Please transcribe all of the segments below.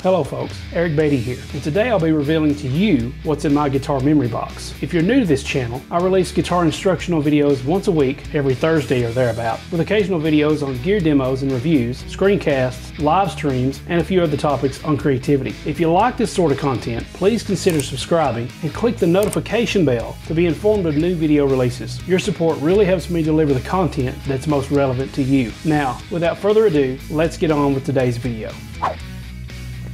Hello folks, Eric Beatty here, and today I'll be revealing to you what's in my guitar memory box. If you're new to this channel, I release guitar instructional videos once a week, every Thursday or thereabout, with occasional videos on gear demos and reviews, screencasts, live streams, and a few other topics on creativity. If you like this sort of content, please consider subscribing and click the notification bell to be informed of new video releases. Your support really helps me deliver the content that's most relevant to you. Now, without further ado, let's get on with today's video.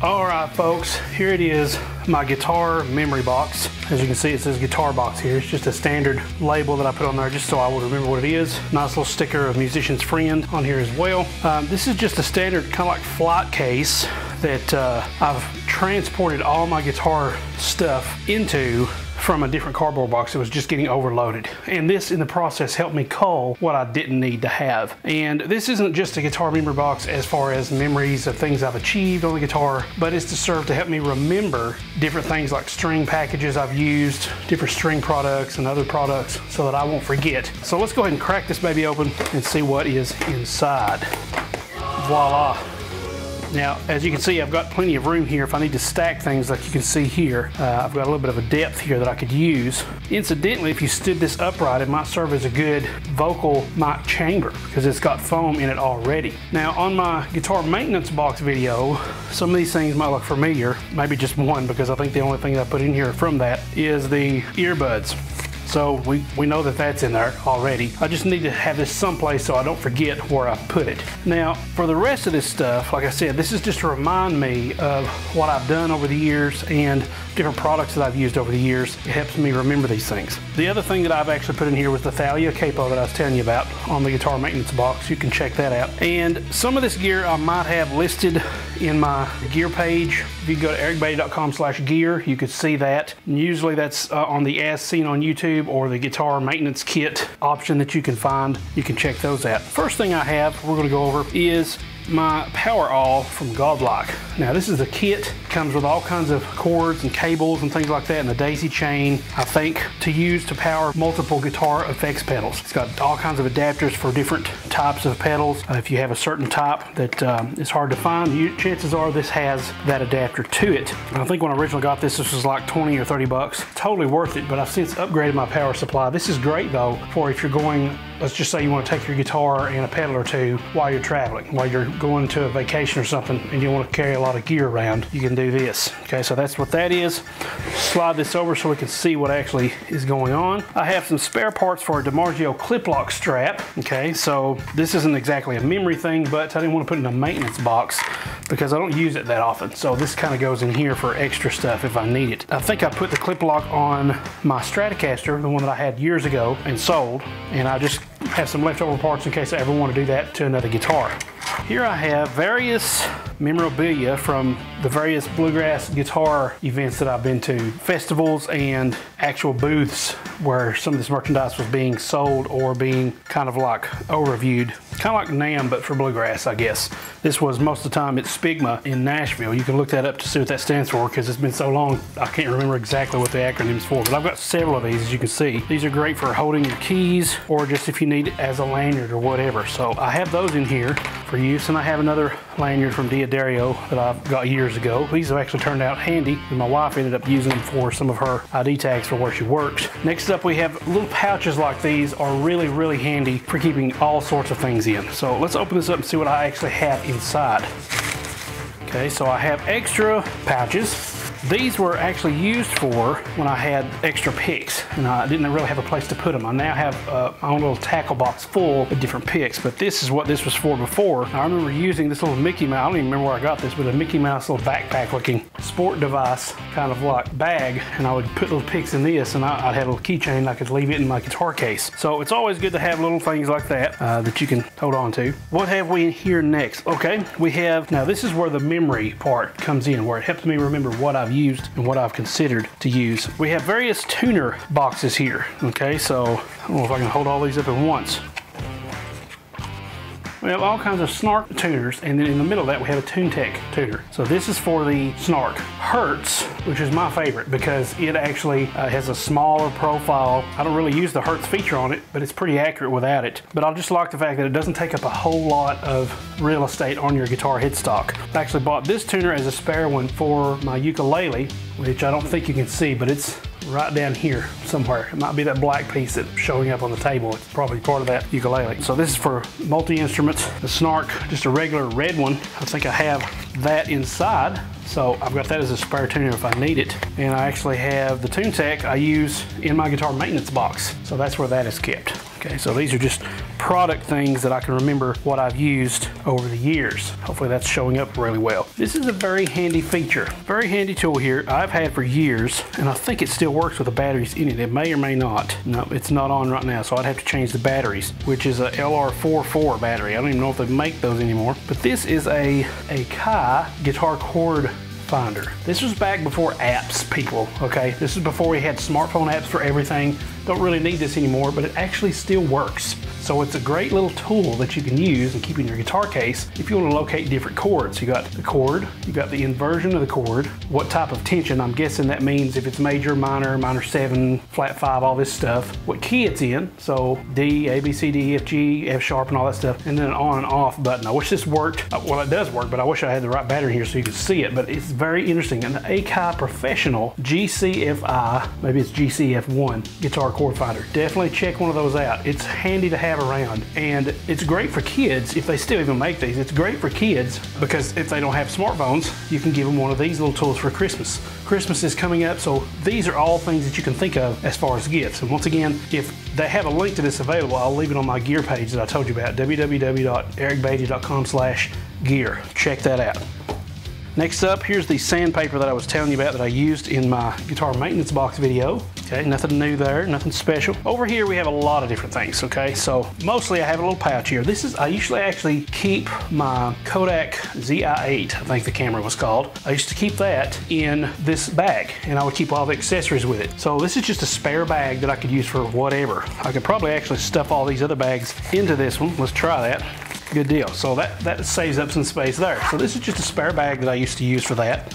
Alright folks, here it is, my guitar memory box. As you can see, it says guitar box here. It's just a standard label that I put on there just so I would remember what it is. Nice little sticker of Musician's Friend on here as well. This is just a standard kind of like flight case that I've transported all my guitar stuff into from a different cardboard box that was just getting overloaded. And this in the process helped me cull what I didn't need to have. And this isn't just a guitar memory box as far as memories of things I've achieved on the guitar, but it's to serve to help me remember different things like string packages I've used, different string products and other products so that I won't forget. So let's go ahead and crack this baby open and see what is inside. Voila. Now, as you can see, I've got plenty of room here if I need to stack things like you can see here. I've got a little bit of a depth here that I could use. Incidentally, if you stood this upright, it might serve as a good vocal mic chamber because it's got foam in it already. Now, on my guitar maintenance box video, some of these things might look familiar, maybe just one because I think the only thing that I put in here from that is the earbuds. So we know that that's in there already. I just need to have this someplace so I don't forget where I put it. Now, for the rest of this stuff, like I said, this is just to remind me of what I've done over the years and different products that I've used over the years. It helps me remember these things. The other thing that I've actually put in here was the Thalia capo that I was telling you about on the guitar maintenance box. You can check that out. And some of this gear I might have listed in my gear page. If you go to ericbeatty.com/gear, you could see that. And usually that's on the As Seen on YouTube or the guitar maintenance kit option that you can find. You can check those out. First thing I have we're going to go over is my power awl from Godlike. Now this is a kit, comes with all kinds of cords and cables and things like that, and a daisy chain, I think, to use to power multiple guitar effects pedals. It's got all kinds of adapters for different types of pedals. If you have a certain type that is hard to find, chances are this has that adapter to it. And I think when I originally got this was like 20 or 30 bucks. Totally worth it, but I've since upgraded my power supply. This is great though for if you're going, let's just say you want to take your guitar and a pedal or two while you're traveling, while you're going to a vacation or something and you want to carry a lot of gear around, you can do this. Okay, so that's what that is. Slide this over so we can see what actually is going on. I have some spare parts for a DiMarzio clip lock strap. Okay, so this isn't exactly a memory thing, but I didn't want to put it in a maintenance box because I don't use it that often. So this kind of goes in here for extra stuff if I need it. I think I put the clip lock on my Stratocaster, the one that I had years ago and sold, and I just have some leftover parts in case I ever want to do that to another guitar. Here I have various memorabilia from the various bluegrass guitar events that I've been to, festivals and actual booths where some of this merchandise was being sold or being kind of like overviewed. Kind of like NAMM, but for bluegrass, I guess. This was most of the time at SPIGMA in Nashville. You can look that up to see what that stands for because it's been so long I can't remember exactly what the acronym's for, but I've got several of these, as you can see. These are great for holding your keys or just if you need it as a lanyard or whatever. So I have those in here for use, and I have another lanyard from Diodario that I've got years ago. These have actually turned out handy, and my wife ended up using them for some of her ID tags for where she works. Next up, we have little pouches like these are really, really handy for keeping all sorts of things in. So let's open this up and see what I actually have inside. Okay, so I have extra pouches. These were actually used for when I had extra picks and I didn't really have a place to put them. I now have my own little tackle box full of different picks, but this is what this was for before. I remember using this little Mickey Mouse, I don't even remember where I got this, but a Mickey Mouse little backpack looking sport device kind of like bag, and I would put little picks in this and I'd have a little keychain and I could leave it in my guitar case. So it's always good to have little things like that that you can hold on to. What have we here next? Okay, we have, now this is where the memory part comes in, where it helps me remember what I've used and what I've considered to use. We have various tuner boxes here. Okay, so I don't know if I can hold all these up at once. We have all kinds of Snark tuners, and then in the middle of that we have a TuneTech tuner. So this is for the Snark. Hertz, which is my favorite because it actually has a smaller profile. I don't really use the Hertz feature on it, but it's pretty accurate without it. But I just like the fact that it doesn't take up a whole lot of real estate on your guitar headstock. I actually bought this tuner as a spare one for my ukulele, which I don't think you can see, but it's right down here somewhere. It might be that black piece that's showing up on the table. It's probably part of that ukulele. So this is for multi-instruments. The Snark, just a regular red one. I think I have that inside. So I've got that as a spare tuner if I need it. And I actually have the TuneTech I use in my guitar maintenance box. So that's where that is kept. Okay, so these are just product things that I can remember what I've used over the years. Hopefully that's showing up really well. This is a very handy feature. Very handy tool here I've had for years, and I think it still works with the batteries in it. It may or may not. No, it's not on right now, so I'd have to change the batteries, which is a LR44 battery. I don't even know if they make those anymore. But this is a Kai guitar chord finder. This was back before apps, people, okay? This is before we had smartphone apps for everything. Don't really need this anymore, but it actually still works. So it's a great little tool that you can use and keep in your guitar case if you want to locate different chords. You got the chord, you got the inversion of the chord, what type of tension. I'm guessing that means if it's major, minor, minor 7, flat 5, all this stuff. What key it's in, so D, A, B, C, D, F, G, F sharp and all that stuff, and then an on and off button. I wish this worked. Well, it does work, but I wish I had the right battery here so you could see it, but it's very interesting. And the Akai Professional GCFI, maybe it's GCF1 guitar chord finder. Definitely check one of those out. It's handy to have around, and it's great for kids if they still even make these. It's great for kids because if they don't have smartphones, you can give them one of these little tools for Christmas. Christmas is coming up, so these are all things that you can think of as far as gifts. And once again, if they have a link to this available, I'll leave it on my gear page that I told you about, www.ericbeatty.com/gear. Check that out. Next up, here's the sandpaper that I was telling you about that I used in my guitar maintenance box video. Okay, nothing new there, nothing special. Over here we have a lot of different things, okay? So mostly I have a little pouch here. This is, I usually actually keep my Kodak ZI-8, I think the camera was called. I used to keep that in this bag, and I would keep all the accessories with it. So this is just a spare bag that I could use for whatever. I could probably actually stuff all these other bags into this one. Let's try that. Good deal. So that saves up some space there. So this is just a spare bag that I used to use for that.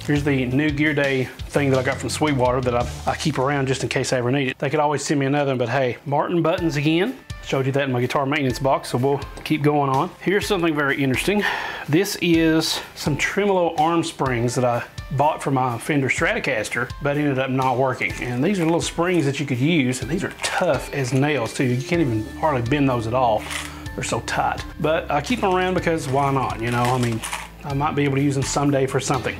Here's the new Gear Day thing that I got from Sweetwater that I keep around just in case I ever need it. They could always send me another one, but hey, Martin buttons again. Showed you that in my guitar maintenance box, so we'll keep going on. Here's something very interesting. This is some tremolo arm springs that I bought for my Fender Stratocaster, but ended up not working. And these are little springs that you could use, and these are tough as nails too. You can't even hardly bend those at all. They're so tight. But I keep them around because why not, you know? I mean, I might be able to use them someday for something.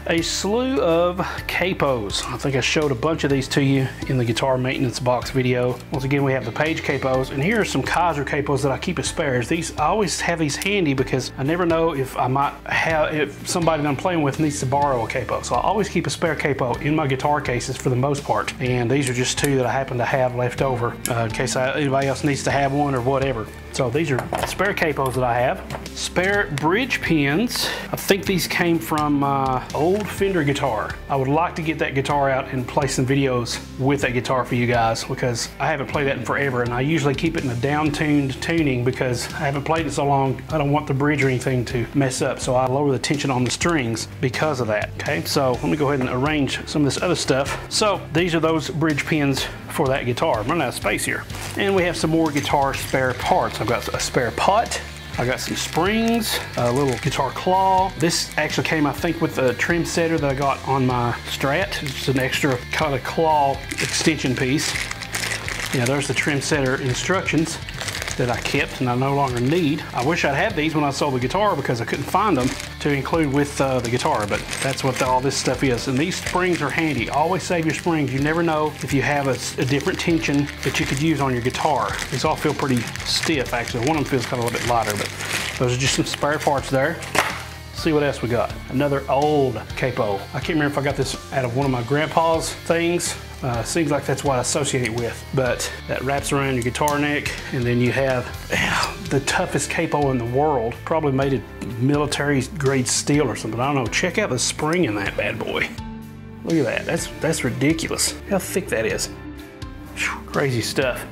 A slew of capos. I think I showed a bunch of these to you in the guitar maintenance box video. Once again, we have the Page capos, and here are some Kaiser capos that I keep as spares. These, I always have these handy because I never know if I might have, if somebody that I'm playing with needs to borrow a capo. So I always keep a spare capo in my guitar cases for the most part. And these are just two that I happen to have left over in case anybody else needs to have one or whatever. So these are spare capos that I have. Spare bridge pins. I think these came from my old Fender guitar. I would like to get that guitar out and play some videos with that guitar for you guys because I haven't played that in forever, and I usually keep it in a down-tuned tuning because I haven't played it so long. I don't want the bridge or anything to mess up, so I lower the tension on the strings because of that. Okay, so let me go ahead and arrange some of this other stuff. So these are those bridge pins for that guitar. I'm running out of space here. And we have some more guitar spare parts. I've got a spare pot. I got some springs, a little guitar claw. This actually came, I think, with the trim setter that I got on my Strat. It's just an extra kind of claw extension piece. Yeah, there's the trim setter instructions that I kept and I no longer need. I wish I'd had these when I sold the guitar because I couldn't find them to include with the guitar, but that's what all this stuff is. And these springs are handy. Always save your springs. You never know if you have a different tension that you could use on your guitar. These all feel pretty stiff, actually. One of them feels kind of a little bit lighter, but those are just some spare parts there. See what else we got. Another old capo. I can't remember if I got this out of one of my grandpa's things. Seems like that's what I associate it with, but that wraps around your guitar neck, and then you have the toughest capo in the world, probably made of military grade steel or something. I don't know. Check out the spring in that bad boy. Look at that. That's ridiculous. How thick that is. Whew, crazy stuff.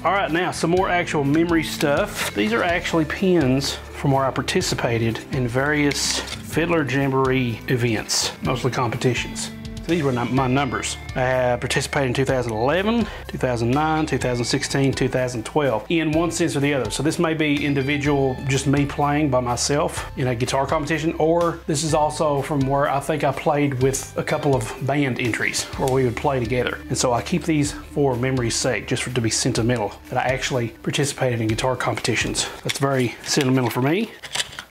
All right, now some more actual memory stuff. These are actually pins from where I participated in various Fiddler Jamboree events, mostly competitions. These were my numbers. I participated in 2011, 2009, 2016, 2012, in one sense or the other. So this may be individual, just me playing by myself in a guitar competition, or this is also from where I think I played with a couple of band entries where we would play together. And so I keep these for memory's sake, just to be sentimental, that I actually participated in guitar competitions. That's very sentimental for me.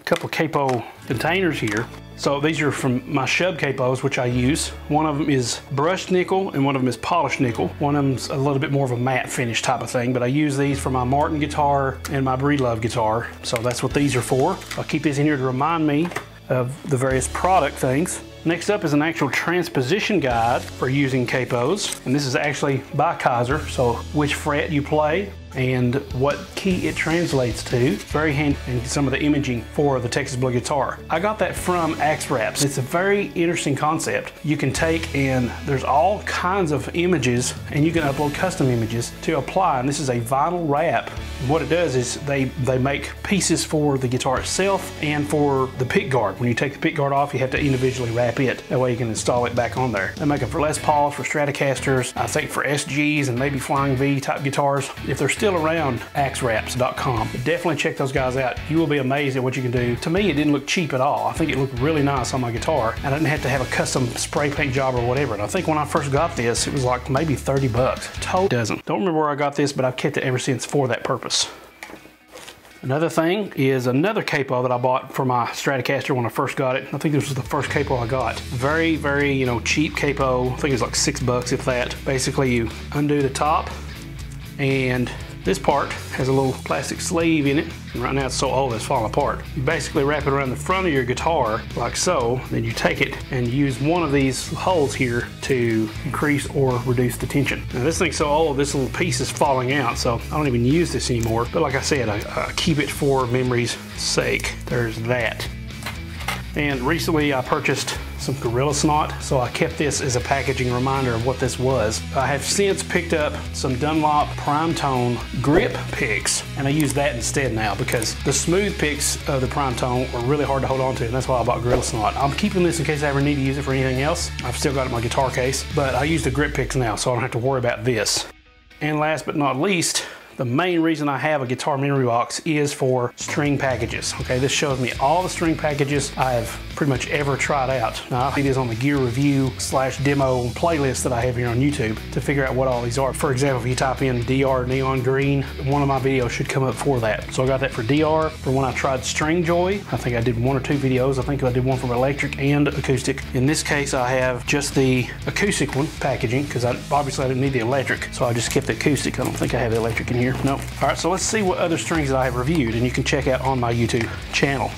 A couple Capo containers here. So these are from my shub capos, which I use. One of them is brushed nickel and one of them is polished nickel. One of them's a little bit more of a matte finish type of thing, but I use these for my Martin guitar and my Breedlove guitar. So that's what these are for. I'll keep these in here to remind me of the various product things. Next up is an actual transposition guide for using capos. And this is actually by Kaiser, so which fret you play and what key it translates to. Very handy in some of the imaging for the Texas Blue guitar. I got that from Axe Wraps. It's a very interesting concept. You can take and there's all kinds of images and you can upload custom images to apply, and this is a vinyl wrap. And what it does is they make pieces for the guitar itself and for the pick guard. When you take the pick guard off, you have to individually wrap it. That way you can install it back on there. They make them for Les Pauls, for Stratocasters, I think for SGs and maybe Flying V type guitars. If they're still around, axewraps.com. Definitely check those guys out. You will be amazed at what you can do. To me, it didn't look cheap at all. I think it looked really nice on my guitar. I didn't have to have a custom spray paint job or whatever. And I think when I first got this, it was like maybe 30 bucks. Total dozen. Don't remember where I got this, but I've kept it ever since for that purpose. Another thing is another capo that I bought for my Stratocaster when I first got it. I think this was the first capo I got. Very, very, cheap capo. I think it was like $6 if that. Basically, you undo the top and this part has a little plastic sleeve in it. And right now it's so old it's falling apart. You basically wrap it around the front of your guitar like so. Then you take it and use one of these holes here to increase or reduce the tension. Now this thing's so old, this little piece is falling out, so I don't even use this anymore. But like I said, I keep it for memory's sake. There's that. And recently I purchased some Gorilla Snot, so I kept this as a packaging reminder of what this was. I have since picked up some Dunlop Prime Tone grip picks, and I use that instead now because the smooth picks of the Prime Tone were really hard to hold on to, and that's why I bought Gorilla Snot. I'm keeping this in case I ever need to use it for anything else. I've still got it in my guitar case, but I use the grip picks now, so I don't have to worry about this. And last but not least, the main reason I have a guitar memory box is for string packages. Okay, this shows me all the string packages I have pretty much ever tried out. Now, it is on the gear review / demo playlist that I have here on YouTube to figure out what all these are. For example, if you type in DR Neon Green, one of my videos should come up for that. So I got that for DR. For when I tried String Joy, I think I did 1 or 2 videos. I think I did one from electric and acoustic. In this case, I have just the acoustic one packaging because obviously I didn't need the electric, so I just kept the acoustic. I don't think I have the electric in here. No. All right, so let's see what other strings that I have reviewed, and you can check out on my YouTube channel.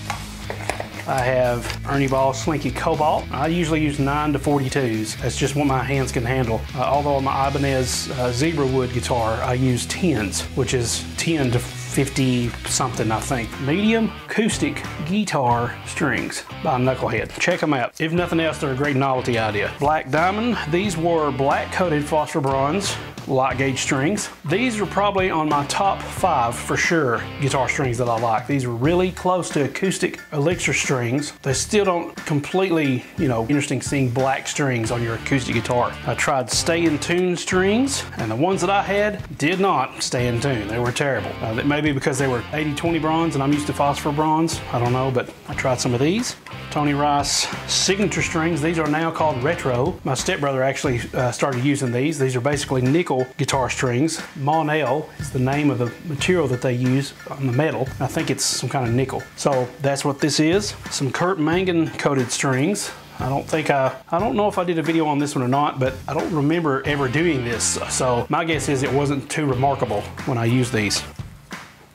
I have Ernie Ball Slinky Cobalt. I usually use 9 to 42s. That's just what my hands can handle. Although on my Ibanez Zebra Wood guitar, I use 10s, which is 10 to 50 something, I think. Medium acoustic guitar strings by Knucklehead. Check them out. If nothing else, they're a great novelty idea. Black Diamond. These were black coated phosphor bronze light gauge strings. These are probably on my top 5 for sure guitar strings that I like. These are really close to acoustic Elixir strings. They still don't completely, interesting seeing black strings on your acoustic guitar. I tried Stay in Tune strings, and the ones that I had did not stay in tune. They were terrible. That may be because they were 80-20 bronze and I'm used to phosphor bronze. I don't know, but I tried some of these. Tony Rice signature strings. These are now called retro. My stepbrother actually started using these. These are basically nickel guitar strings. Monel is the name of the material that they use on the metal. I think it's some kind of nickel. So that's what this is. Some Kurt Mangan coated strings. I don't know if I did a video on this one or not, but I don't remember ever doing this. So my guess is it wasn't too remarkable when I used these.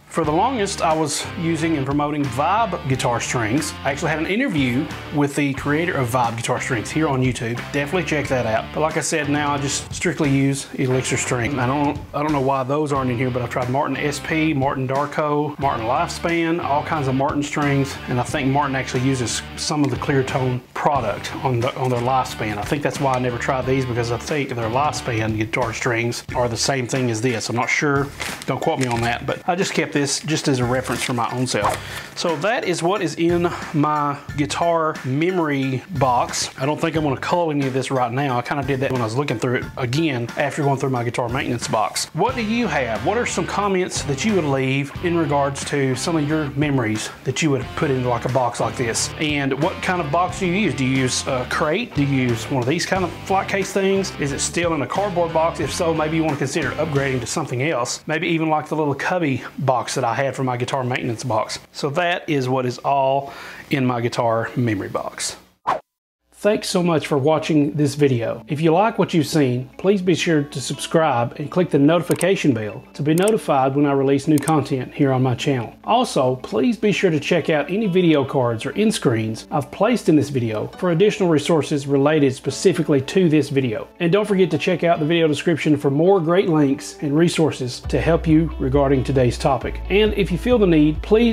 For the longest, I was using and promoting Vibe guitar strings. I actually had an interview with the creator of Vibe guitar strings here on YouTube. Definitely check that out. But like I said, now I just strictly use Elixir string. I don't know why those aren't in here, but I've tried Martin SP, Martin Darko, Martin Lifespan, all kinds of Martin strings, and I think Martin actually uses some of the clear tone product on their Lifespan. I think that's why I never tried these, because I think their Lifespan guitar strings are the same thing as this. I'm not sure. Don't quote me on that, but I just kept this this just as a reference for my own self. So that is what is in my guitar memory box. I don't think I'm gonna cull any of this right now. I kind of did that when I was looking through it again after going through my guitar maintenance box. What do you have? What are some comments that you would leave in regards to some of your memories that you would put into like a box like this? And what kind of box do you use? Do you use a crate? Do you use one of these kind of flight case things? Is it still in a cardboard box? If so, maybe you want to consider upgrading to something else. Maybe even like the little cubby box that I had for my guitar maintenance box. So that is what is all in my guitar memory box. Thanks so much for watching this video. If you like what you've seen, please be sure to subscribe and click the notification bell to be notified when I release new content here on my channel. Also, please be sure to check out any video cards or end screens I've placed in this video for additional resources related specifically to this video. And don't forget to check out the video description for more great links and resources to help you regarding today's topic. And if you feel the need, please